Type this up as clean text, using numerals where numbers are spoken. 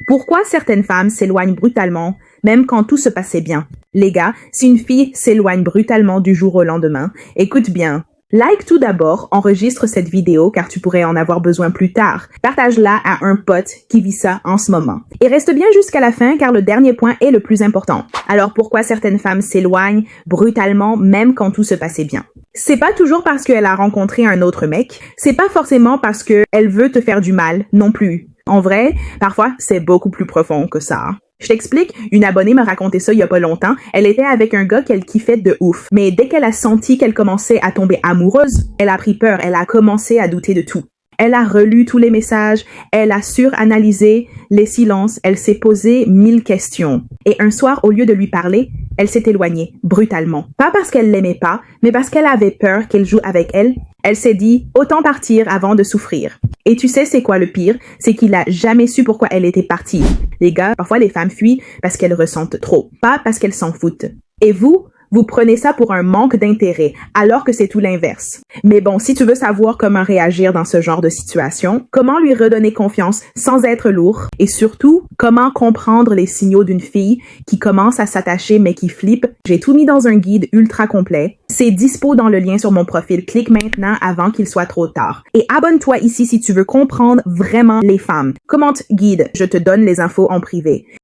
Pourquoi certaines femmes s'éloignent brutalement, même quand tout se passait bien? Les gars, si une fille s'éloigne brutalement du jour au lendemain, écoute bien. Like tout d'abord, enregistre cette vidéo car tu pourrais en avoir besoin plus tard. Partage-la à un pote qui vit ça en ce moment. Et reste bien jusqu'à la fin car le dernier point est le plus important. Alors pourquoi certaines femmes s'éloignent brutalement même quand tout se passait bien? C'est pas toujours parce qu'elle a rencontré un autre mec. C'est pas forcément parce qu'elle veut te faire du mal non plus. En vrai, parfois, c'est beaucoup plus profond que ça. Je t'explique, une abonnée m'a raconté ça il y a pas longtemps. Elle était avec un gars qu'elle kiffait de ouf. Mais dès qu'elle a senti qu'elle commençait à tomber amoureuse, elle a pris peur, elle a commencé à douter de tout. Elle a relu tous les messages, elle a suranalysé les silences, elle s'est posé 1000 questions. Et un soir, au lieu de lui parler, elle s'est éloignée, brutalement. Pas parce qu'elle l'aimait pas, mais parce qu'elle avait peur qu'elle joue avec elle. Elle s'est dit, autant partir avant de souffrir. Et tu sais c'est quoi le pire? C'est qu'il a jamais su pourquoi elle était partie. Les gars, parfois les femmes fuient parce qu'elles ressentent trop, pas parce qu'elles s'en foutent. Et vous prenez ça pour un manque d'intérêt, alors que c'est tout l'inverse. Mais bon, si tu veux savoir comment réagir dans ce genre de situation, comment lui redonner confiance sans être lourd, et surtout, comment comprendre les signaux d'une fille qui commence à s'attacher mais qui flippe, j'ai tout mis dans un guide ultra complet. C'est dispo dans le lien sur mon profil. Clique maintenant avant qu'il soit trop tard. Et abonne-toi ici si tu veux comprendre vraiment les femmes. Commente guide, je te donne les infos en privé.